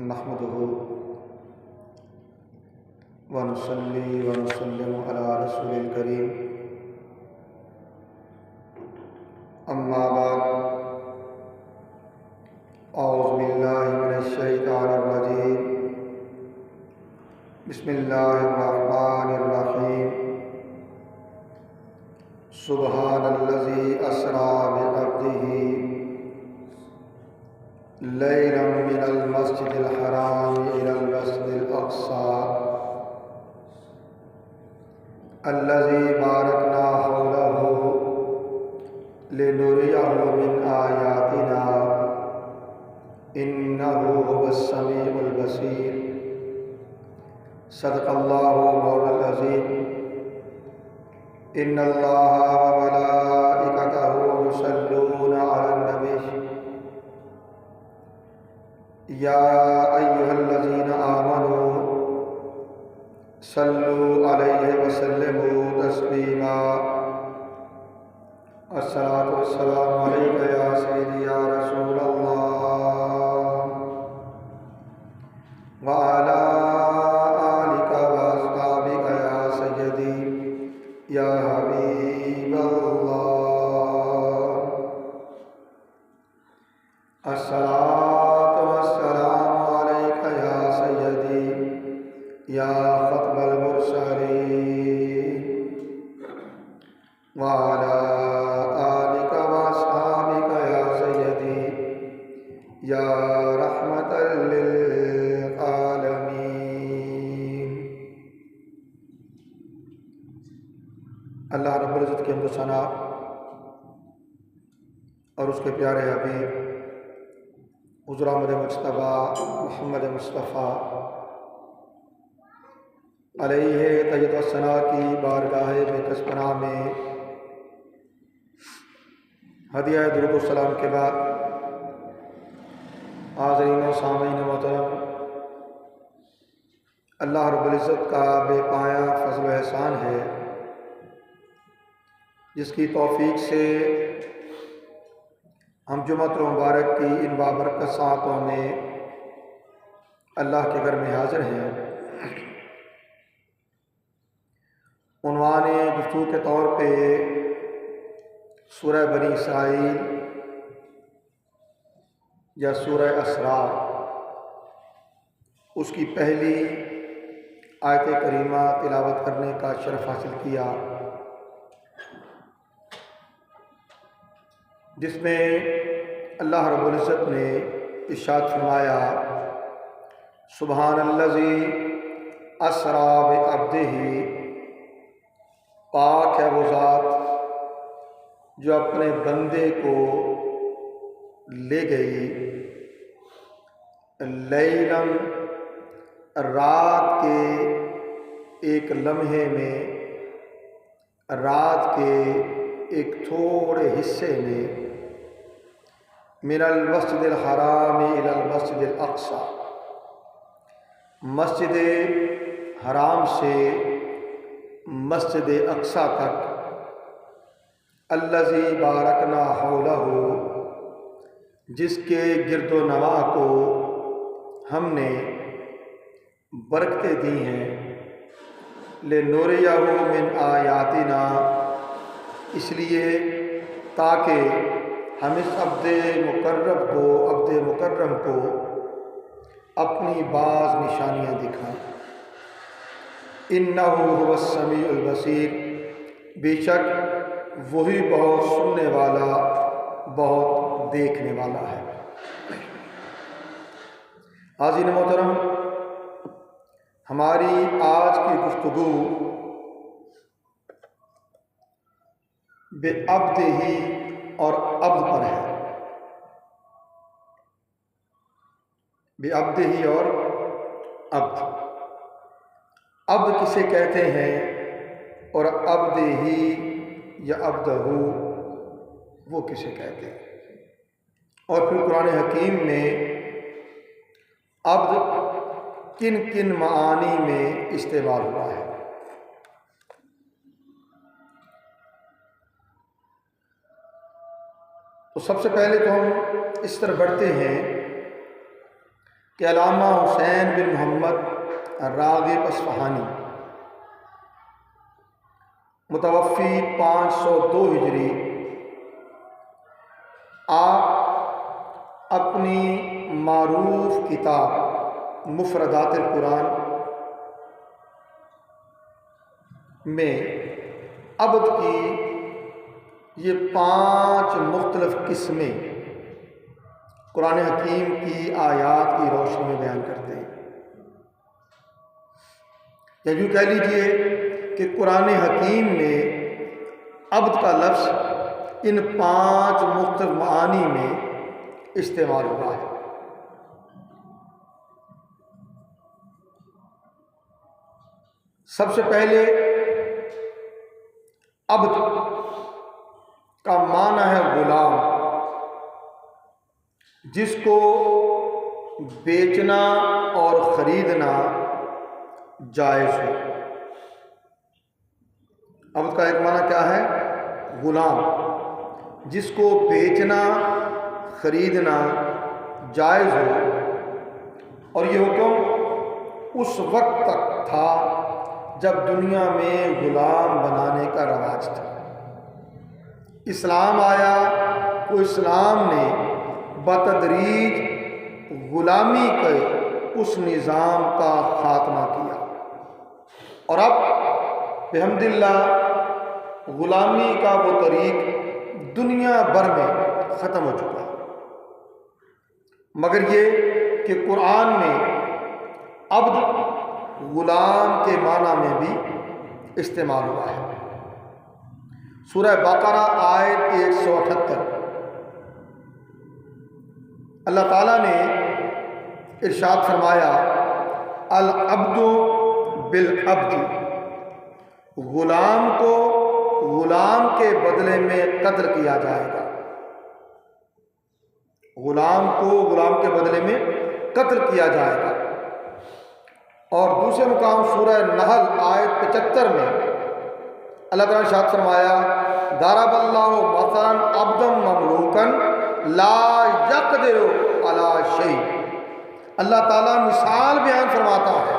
نحمده ونصلي ونسلم على رسول الكريم أما بعد أعوذ بالله من الشيطان الرجيم بسم الله الرحمن الرحيم سبحان الذي أسرى بعبده ليلا من المسجد الحرام إلى المسجد الأقصى الذي باركنا حوله لنريه من آياتنا إنه هو السميع البصير صدق الله مولانا العظيم إن الله وملائكته يصلون على النبي يا أيها الذين آمنوا صلوا عليه وسلموا تسليما الصلاة والسلام عليك يا سيدي يا رسول الله وعلى آلك وأصحابك يا سيدي يا حبيب الله الصلاة والسلام عليك يا سيدي يا خطب المرسلين وعلى آلك وأصحابك يا سيدي يا رحمة للعالمين۔ اللہ رب العزت کی حمد و ثنا اور اس کے پیارے حبیب حضور احمد مجتبیٰ محمد مصطفیٰ علیہ تجد و ثنا کی بارگاہ بےکس پناہ میں ہدیہ درود و سلام کے بعد حاضرین و سامعین محترم، اللہ رب العزت کا بے پایہ فضل و احسان ہے جس کی توفیق سے ہم جمعۃ المبارک کی ان بابرکت ساعتوں میں اللہ کے گھر میں حاضر ہیں۔ عنوان گفتگو کے طور پہ سورہ بنی اسرائیل یا سورہ اسراء اس کی پہلی آیت کریمہ تلاوت کرنے کا شرف حاصل کیا، جس میں اللہ رب العزت نے ارشاد فرمایا سبحان الذی اسریٰ بعبدہ، پاک ہے وہ ذات جو اپنے بندے کو لے گئی لیلاً، رات کے ایک لمحے میں، رات کے ایک تھوڑے حصے میں، من المسجد الحرام الی المسجد الاقصی، مسجد حرام سے مسجد اقصی تک، الذی بارکنا حولہ، جس کے گرد و نواح کو ہم نے برکتیں دی ہیں، لنریہ من آیاتنا، اس لیے تاکہ ہم اس عبد مکرم کو اپنی بعض نشانیاں دکھائیں۔ انہ هو السمیع البصیر، بے شک وہی بہت سننے والا، بہت دیکھنے والا ہے۔ حاضرین محترم، ہماری آج کی گفتگو بے عبد ہی اور عبد پر ہے، بے عبد ہی اور عبد۔ عبد کسے کہتے ہیں اور عبد ہی یا عبدہ وہ کسے کہتے ہیں؟ اور پھر قرآن حکیم میں عبد کن کن معانی میں استعمال ہوا ہے؟ تو سب سے پہلے تو ہم اس طرح بڑھتے ہیں کہ علامہ حسین بن محمد راغب اصفہانی متوفی 502 ہجری، آپ اپنی معروف کتاب مفردات القرآن میں عبد کی یہ 5 مختلف قسمیں قرآن حکیم کی آیات کی روشنی میں بیان کرتے ہیں، یا یوں کہہ لیجئے کہ قرآن حکیم میں عبد کا لفظ ان 5 مختلف معانی میں استعمال ہوا ہے۔ سب سے پہلے عبد کا معنی ہے غلام، جس کو بیچنا اور خریدنا جائز ہو۔ عبد کا ایک معنی کیا ہے؟ غلام، جس کو بیچنا خریدنا جائز ہو، اور یہ حکم اس وقت تک تھا جب دنیا میں غلام بنانے کا رواج تھا۔ اسلام آیا تو اسلام نے بتدریج غلامی کے اس نظام کا خاتمہ کیا، اور اب بحمد اللہ غلامی کا وہ طریق دنیا بھر میں ختم ہو چکا، مگر یہ کہ قرآن میں عبد غلام کے معنی میں بھی استعمال ہوا ہے۔ سورہ بقرہ آیت 178، اللہ تعالیٰ نے ارشاد فرمایا العبد بالعبد، غلام کو غلام کے بدلے میں قتل کیا جائے گا، غلام کو غلام کے بدلے میں قتل کیا جائے گا۔ اور دوسرے مقام سورہ نحل آیت 75 میں اللہ تعالیٰ نے ارشاد فرمایا ضرب اللہ مثلا عبدا مملوکا لا یقدر علی شیء، اللہ تعالیٰ مثال بیان فرماتا ہے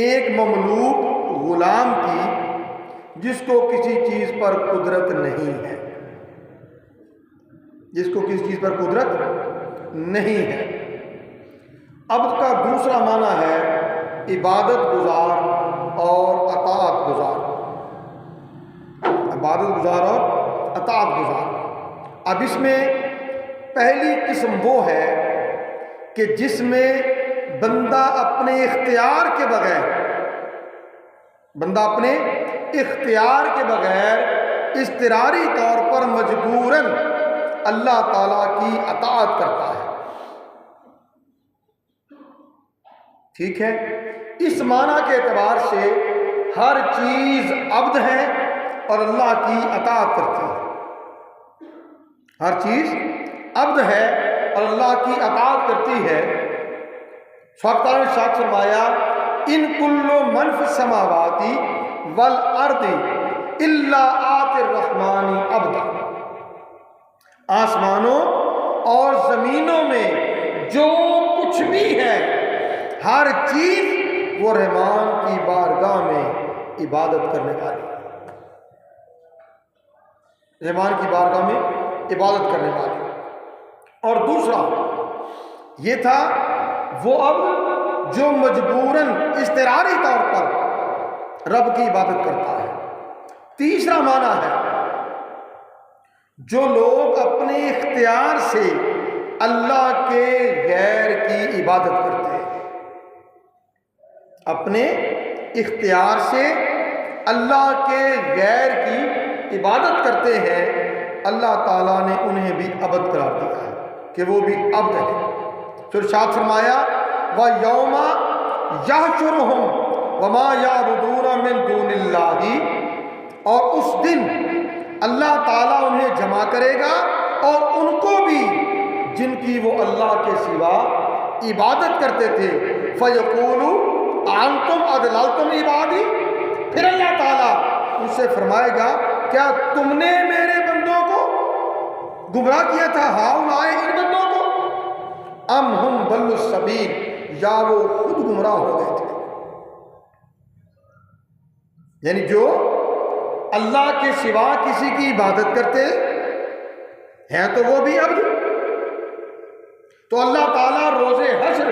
ایک مملوک غلام کی جس کو کسی چیز پر قدرت نہیں ہے، جس کو کسی چیز پر قدرت نہیں ہے۔ عبد کا دوسرا معنی ہے عبادت گزار اور اطاعت گزار، عبادت گزار اور اطاعت گزار۔ اب اس میں پہلی قسم وہ ہے کہ جس میں بندہ اپنے اختیار کے بغیر اضطراری طور پر مجبوراً اللہ تعالیٰ کی اطاعت کرتا ہے، ٹھیک ہے؟ اس معنی کے اعتبار سے ہر چیز عبد ہے اور اللہ کی اطاعت کرتی ہے، ہر چیز عبد ہے اور اللہ کی اطاعت کرتی ہے۔ فقط نے ارشاد فرمایا ان کل من فی السماوات والارض الا آتی الرحمن عبدا، آسمانوں اور زمینوں میں جو کچھ بھی ہے ہر چیز وہ رحمان کی بارگاہ میں عبادت کرنے والی، رحمان کی بارگاہ میں عبادت کرنے والی۔ اور دوسرا یہ تھا وہ اب جو مجبوراً اضطراری طور پر رب کی عبادت کرتا ہے۔ تیسرا معنی ہے جو لوگ اپنے اختیار سے اللہ کے غیر کی عبادت کرتے ہیں، اپنے اختیار سے اللہ کے غیر کی عبادت کرتے ہیں، اللہ تعالیٰ نے انہیں بھی عبد قرار دیا ہے کہ وہ بھی عبد ہے۔ پھر ارشاد فرمایا وَيَوْمَ يَحْشُرُهُمْ وَمَا يَعْبُدُونَ مِن دُونِ اللَّهِ، اور اس دن اللہ تعالیٰ انہیں جمع کرے گا اور ان کو بھی جن کی وہ اللہ کے سوا عبادت کرتے تھے، فَيَقُولُ أَأَنْتُمْ أَضْلَلْتُمْ عِبَادِي، پھر اللہ تعالیٰ ان سے فرمائے گا کیا تم نے میرے بندوں کو گمراہ کیا تھا؟ ہؤلاء، ان بندوں کو، ام ہم ضلوا السبیل، یا وہ خود گمراہ ہو گئے تھے. یعنی جو اللہ کے سوا کسی کی عبادت کرتے ہیں تو وہ بھی عبد. تو اللہ تعالیٰ روز حشر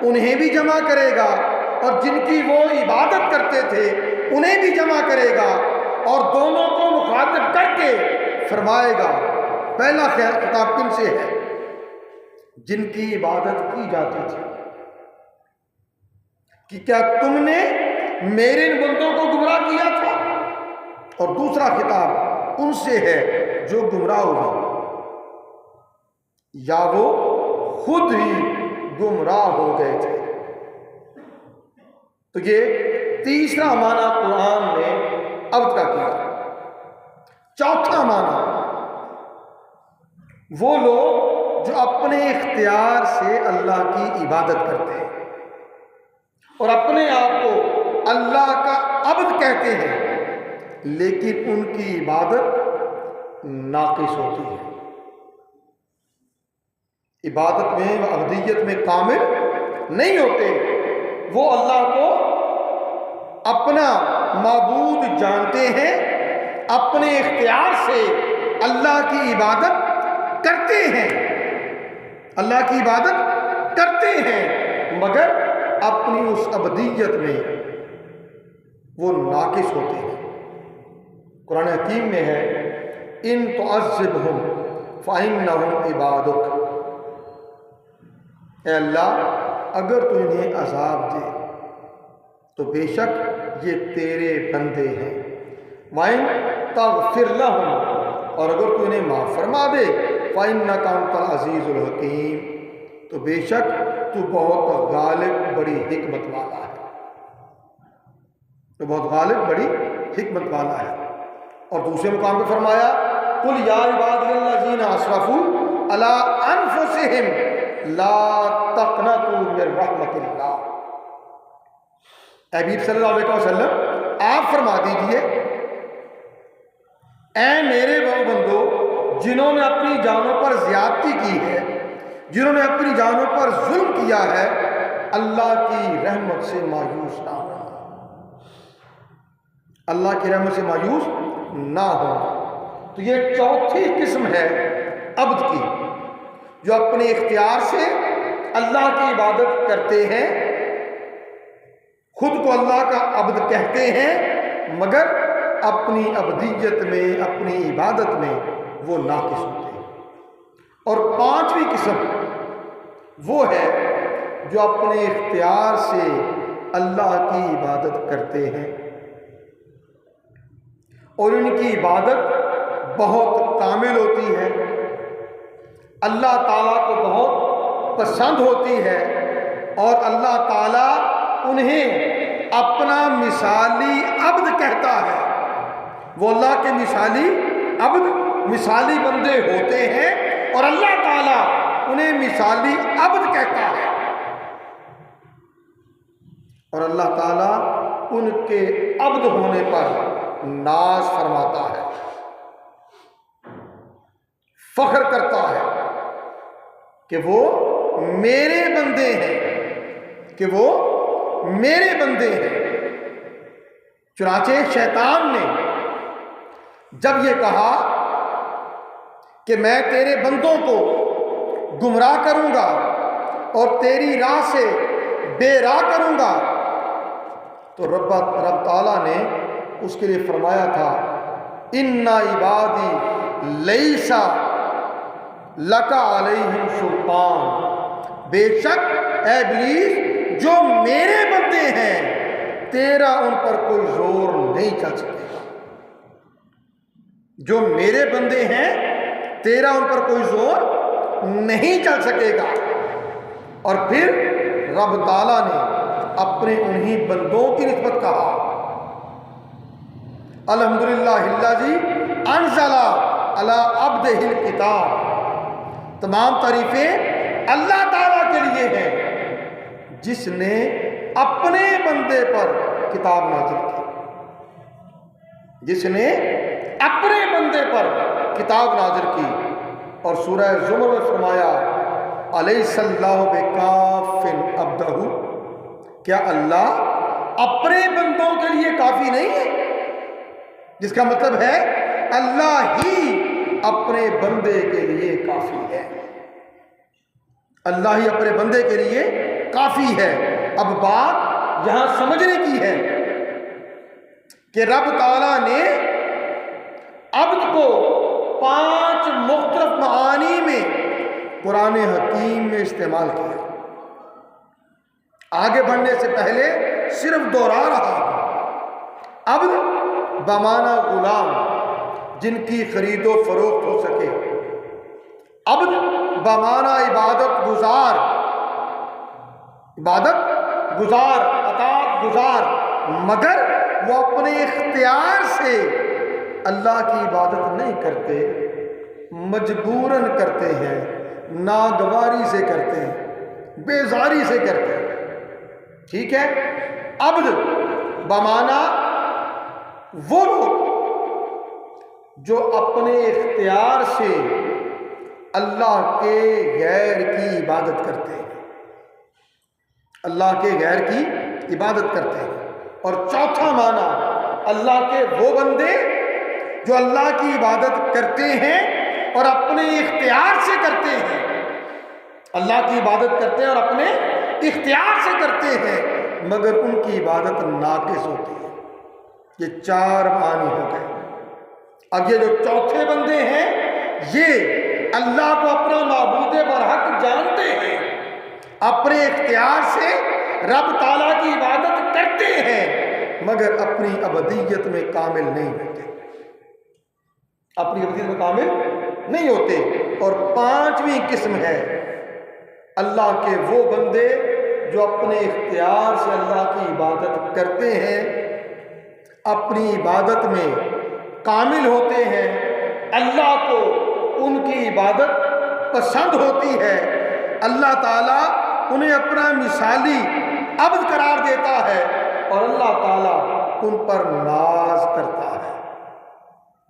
انہیں بھی جمع کرے گا، اور جن کی وہ عبادت کرتے تھے انہیں بھی جمع کرے گا، اور دونوں کو مخاطب کر کے فرمائے گا. پہلا خطاب کن سے ہے؟ جن کی عبادت کی جاتی تھی، کہ کیا تم نے میرے ان بندوں کو گمراہ کیا تھا؟ اور دوسرا خطاب ان سے ہے جو گمراہ ہوئے یا وہ خود ہی گمراہ ہو گئے تھے. تو یہ تیسرا معنی قرآن نے عبد کا کیا. چوتھا معنی وہ لوگ جو اپنے اختیار سے اللہ کی عبادت کرتے ہیں اور اپنے آپ کو اللہ کا عبد کہتے ہیں، لیکن ان کی عبادت ناقص ہوتی ہے. عبادت میں و عبدیت میں کامل نہیں ہوتے. وہ اللہ کو اپنا معبود جانتے ہیں، اپنے اختیار سے اللہ کی عبادت کرتے ہیں، اللہ کی عبادت کرتے ہیں، مگر اپنی اس عبدیت میں وہ ناقص ہوتے ہیں. قرآن حکیم میں ہے ان تعذبہم فإنہم عبادک. اے اللہ اگر تو انہیں عذاب دے تو بے شک یہ تیرے بندے ہیں. وَإِن تَغْفِرْ لَهُمْ، اور اگر تو انہیں معاف فرما دے فَإِنَّكَ أَنْتَ الْعَزِيزُ الْحَكِيمُ، تو بے شک تو بہت غالب بڑی حکمت والا ہے. تو بہت غالب بڑی حکمت والا ہے. اور دوسرے مقام پہ فرمایا قُلْ يَا عِبَادِيَ الَّذِينَ أَسْرَفُوا عَلَىٰ أَنفُسِهِمْ لَا تَقْنَطُوا مِن رَحْمَتِ اللَّهِ. حبیب صلی اللہ علیہ وسلم آپ فرما دیجئے اے میرے وہ بندو جنہوں نے اپنی جانوں پر زیادتی کی ہے، جنہوں نے اپنی جانوں پر ظلم کیا ہے، اللہ کی رحمت سے مایوس نہ ہونا. اللہ کی رحمت سے مایوس نہ ہونا. تو یہ چوتھی قسم ہے عبد کی، جو اپنے اختیار سے اللہ کی عبادت کرتے ہیں، خود کو اللہ کا عبد کہتے ہیں، مگر اپنی عبدیت میں، اپنی عبادت میں وہ ناقص ہوتے ہیں. اور پانچویں قسم وہ ہے جو اپنے اختیار سے اللہ کی عبادت کرتے ہیں اور ان کی عبادت بہت کامل ہوتی ہے، اللہ تعالیٰ کو بہت پسند ہوتی ہے، اور اللہ تعالیٰ انہیں اپنا مثالی عبد کہتا ہے. وہ اللہ کے مثالی عبد، مثالی بندے ہوتے ہیں، اور اللہ تعالیٰ انہیں مثالی عبد کہتا ہے. اور اللہ تعالیٰ ان کے عبد ہونے پر ناز فرماتا ہے، فخر کرتا ہے کہ وہ میرے بندے ہیں، کہ وہ میرے بندے ہیں. چنانچہ شیطان نے جب یہ کہا کہ میں تیرے بندوں کو گمراہ کروں گا اور تیری راہ سے بے راہ کروں گا، تو رب تعالیٰ نے اس کے لیے فرمایا تھا اِنَّ عِبَادِي لَيْسَ لَكَ عَلَيْهِمْ سُلْطَانٌ. بے شک اے ابلیس جو میرے بندے ہیں تیرا ان پر کوئی زور نہیں چل سکے گا. جو میرے بندے ہیں تیرا ان پر کوئی زور نہیں چل سکے گا. اور پھر رب تعالیٰ نے اپنے انہی بندوں کی نسبت کہا الحمدللہ الذی انزل علی عبدہ الکتاب. تمام تعریفیں اللہ تعالیٰ کے لیے ہیں جس نے اپنے بندے پر کتاب نازل کی، جس نے اپنے بندے پر کتاب نازل کی. اور سورہ زمر میں فرمایا الیس اللہ بکاف عبدہ، کیا اللہ اپنے بندوں کے لیے کافی نہیں ہے؟ جس کا مطلب ہے اللہ ہی اپنے بندے کے لیے کافی ہے، اللہ ہی اپنے بندے کے لیے کافی ہے۔ اب بات یہاں سمجھنے کی ہے کہ رب تعالیٰ نے عبد کو 5 مختلف معانی میں قرآن حکیم میں استعمال کیا۔ آگے بڑھنے سے پہلے صرف دوہرا رہا ہوں، عبد بمعنی غلام جن کی خرید و فروخت ہو سکے، عبد بمعنی عبادت گزار، عبادت گزار، اطاعت گزار، مگر وہ اپنے اختیار سے اللہ کی عبادت نہیں کرتے، مجبوراً کرتے ہیں، ناگواری سے کرتے ہیں، بیزاری سے کرتے ہیں۔ ٹھیک ہے، عبد بمعنی وہ لوگ جو اپنے اختیار سے اللہ کے غیر کی عبادت کرتے ہیں، اللہ کے غیر کی عبادت کرتے ہیں۔ اور چوتھا معنی اللہ کے وہ بندے جو اللہ کی عبادت کرتے ہیں اور اپنے اختیار سے کرتے ہیں، اللہ کی عبادت کرتے ہیں اور اپنے اختیار سے کرتے ہیں، مگر ان کی عبادت ناقص ہوتی ہے۔ یہ 4 معنی ہو گئے۔ اب یہ جو چوتھے بندے ہیں، یہ اللہ کو اپنا معبود برحق جانتے ہیں، اپنے اختیار سے رب تعالیٰ کی عبادت کرتے ہیں، مگر اپنی عبودیت میں کامل نہیں ہوتے، اپنی عبودیت میں کامل نہیں ہوتے۔ اور 5ویں قسم ہے اللہ کے وہ بندے جو اپنے اختیار سے اللہ کی عبادت کرتے ہیں، اپنی عبادت میں کامل ہوتے ہیں، اللہ کو ان کی عبادت پسند ہوتی ہے، اللہ تعالیٰ انہیں اپنا مثالی عبد قرار دیتا ہے، اور اللہ تعالیٰ ان پر ناز کرتا ہے،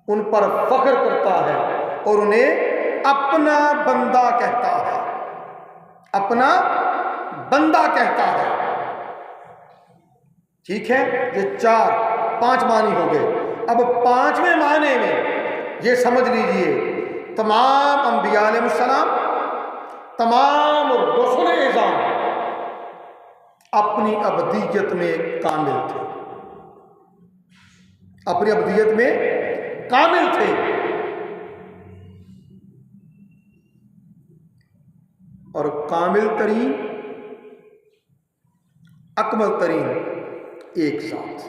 ان پر فخر کرتا ہے، اور انہیں اپنا بندہ کہتا ہے، اپنا بندہ کہتا ہے۔ ٹھیک ہے، یہ 5 معنی ہو گئے۔ اب 5ویں معنی میں یہ سمجھ لیجئے تمام انبیاء علیہ السلام، تمام رسول اعظام اپنی عبودیت میں کامل تھے، اپنی عبودیت میں کامل تھے، اور کامل ترین، اکمل ترین ایک ساتھ۔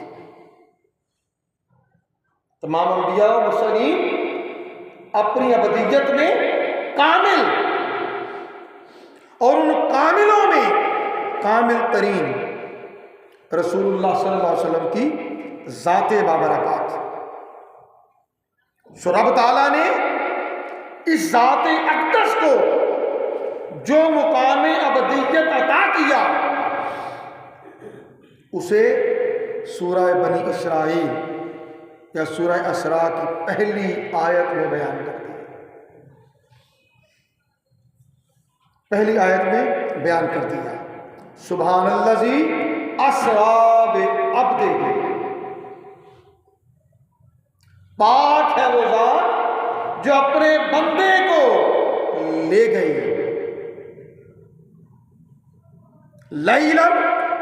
تمام انبیاء و مرسلین اپنی عبودیت میں کامل، اور ان کاملوں میں کامل ترین رسول اللہ صلی اللہ علیہ وسلم کی ذات بابرکات۔ سو رب تعالیٰ نے اس ذات اقدس کو جو مقام عبودیت عطا کیا، اسے سورہ بنی اسرائیل یا سورہ اسراء کی پہلی آیت میں بیان کر دیا، پہلی آیت میں بیان کر دیا، سبحان الذی اسریٰ بعبدہ، پاک ہے وہ ذات جو اپنے بندے کو لے گئی لیلا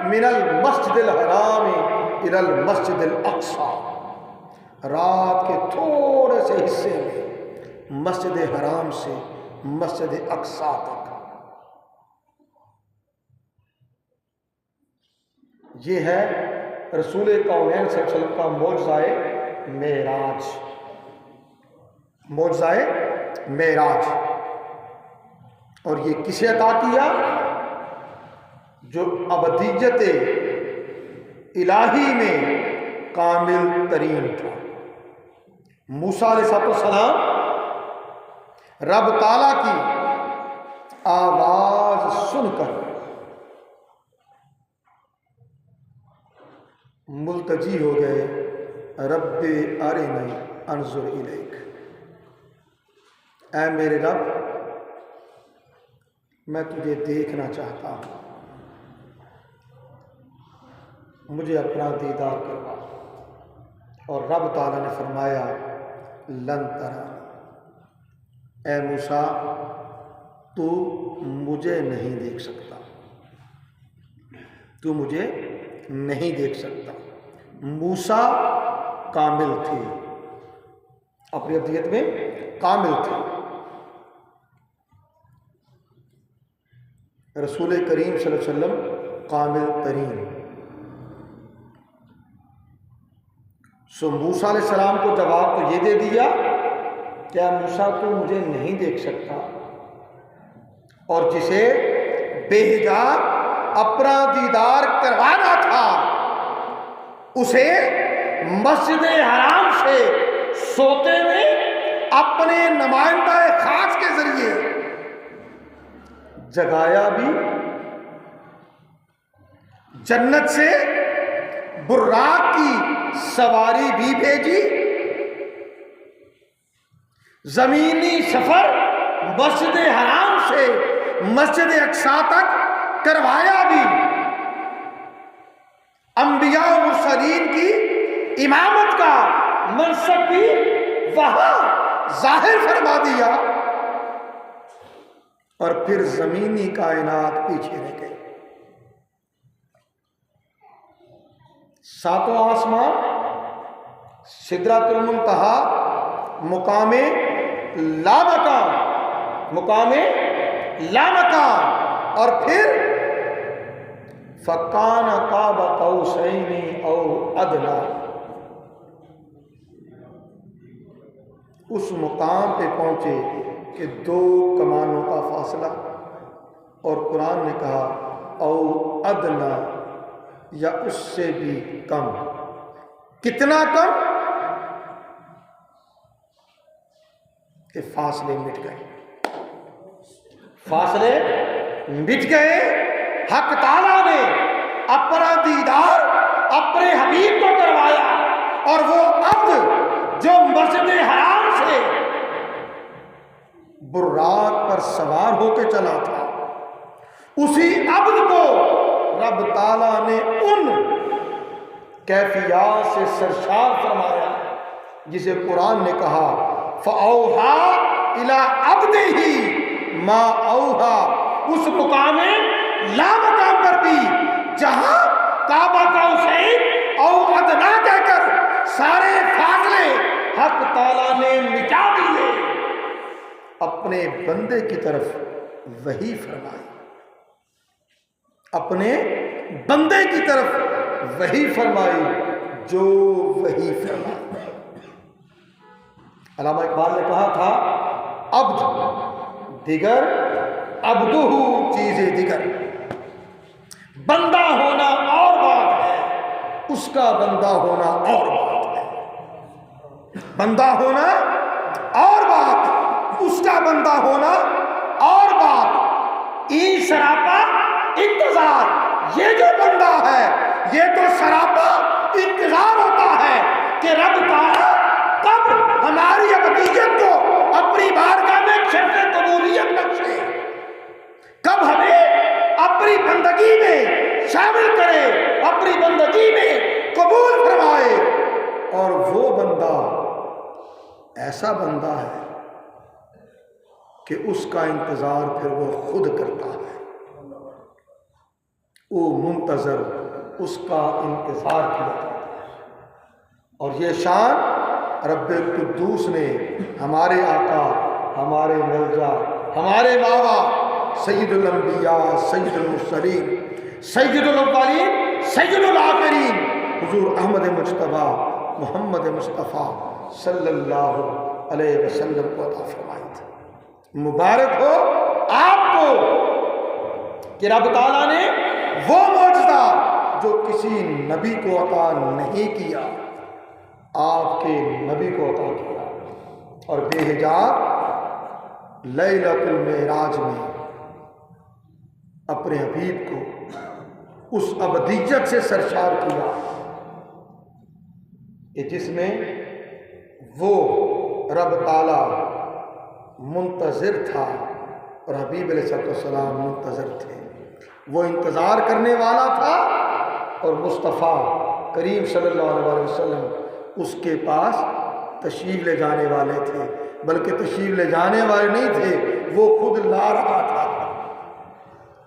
من المسجد الحرام الی المسجد الاقصی، رات کے تھوڑے سے حصے میں مسجد حرام سے مسجد اقصی تک۔ یہ ہے رسول کونین صلی اللہ علیہ وسلم کا معجزہ معراج، معجزہ معراج۔ اور یہ کسے عطا کیا؟ جو ابدیت الہی میں کامل ترین تھا۔ موسیٰ علیہ السلام رب تعالیٰ کی آواز سن کر ملتجی ہو گئے، رب ارنی انظر الیک، اے میرے رب میں تجھے دیکھنا چاہتا ہوں، مجھے اپنا دیدار کروا۔ اور رب تعالیٰ نے فرمایا لن ترانی، اے موسیٰ تو مجھے نہیں دیکھ سکتا، تو مجھے نہیں دیکھ سکتا۔ موسیٰ کامل تھے، اپنی ابدیت میں کامل تھے۔ رسول کریم صلی اللہ علیہ وسلم کامل ترین۔ سو موسیٰ علیہ السلام کو جواب تو یہ دے دیا کہ اے موسیٰ تو مجھے نہیں دیکھ سکتا، اور جسے بے حجاب اپنا دیدار کروانا تھا اسے مسجد حرام سے سوتے میں اپنے نمائندہ خاص کے ذریعے جگایا بھی، جنت سے براق کی سواری بھی بھیجی، زمینی سفر مسجد حرام سے مسجد اقصی تک کروایا بھی، انبیاء و مرسلین کی امامت کا منصب بھی وہاں ظاہر فرما دیا، اور پھر زمینی کائنات پیچھے رہ گئی۔ ساتوں آسمان، سدرۃ المنتہا، مقام لامکان، مقام لامکان، اور پھر فکان قاب قوسین او ادنی، اس مقام پہ پہنچے کہ 2 کمانوں کا فاصلہ، اور قرآن نے کہا او ادنی، یا اس سے بھی کم۔ کتنا کم کہ فاصلے مٹ گئے، فاصلے مٹ گئے۔ حق تعالیٰ نے اپنا دیدار اپنے حبیب کو کروایا، اور وہ عبد جو مسجد حرام سے براق پر سوار ہو کے چلا تھا، اسی عبد کو رب تعالیٰ نے ان کیفیات سے سرشار فرمایا جسے قرآن نے کہا فَأَوْحَىٰ إِلَىٰ عَبْدِهِ مَا أَوْحَىٰ، اس مقام لامکان پر بھی جہاں کعبہ کا حسین او ادنا کہہ کر سارے فاصلے حق تعالیٰ نے مٹا دیے، اپنے بندے کی طرف وحی فرمائی، اپنے بندے کی طرف وحی فرمائی، جو وحی فرمائی۔ علامہ اقبال نے کہا تھا عبد دیگر عبدہ چیز دیگر، بندہ ہونا اور بات ہے، اس کا بندہ ہونا اور بات ہے۔ بندہ ہونا اور بات، اس کا بندہ ہونا اور بات۔ این سراپا انتظار، یہ جو بندہ ہے یہ تو سراپا انتظار ہوتا ہے کہ رب تعالیٰ کب ہماری ابدیت کو اپنی بارگاہ میں شرط قبولیت بخشے، کب ہمیں اپنی بندگی میں شامل کرے، اپنی بندگی میں قبول فرمائے۔ اور وہ بندہ ایسا بندہ ہے کہ اس کا انتظار پھر وہ خود کرتا ہے، وہ منتظر اس کا انتظار کیا کرتا ہے۔ اور یہ شان رب قدوس نے ہمارے آقا، ہمارے ملجا، ہمارے بابا سید الانبیاء، سید المرسلین، سید الاولین، سید الآخرین، حضور احمد مجتبیٰ محمد مصطفیٰ صلی اللہ علیہ وسلم کو عطا فرمائی تھی۔ مبارک ہو آپ کو کہ رب تعالیٰ نے وہ معجزہ جو کسی نبی کو عطا نہیں کیا، آپ کے نبی کو عطا کیا، اور بے حجاب لیلۃ المعراج میں اپنے حبیب کو اس ابدیت سے سرشار کیا کہ جس میں وہ رب تعالی منتظر تھا اور حبیب علیہ السلام منتظر تھے، وہ انتظار کرنے والا تھا اور مصطفیٰ کریم صلی اللہ علیہ وسلم اس کے پاس تشریف لے جانے والے تھے، بلکہ تشریف لے جانے والے نہیں تھے، وہ خود لا رہا تھا،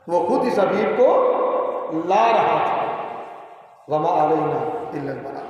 وہ خود اس حبیب کو لا رہا تھا۔ وما علینا الا البلاغ۔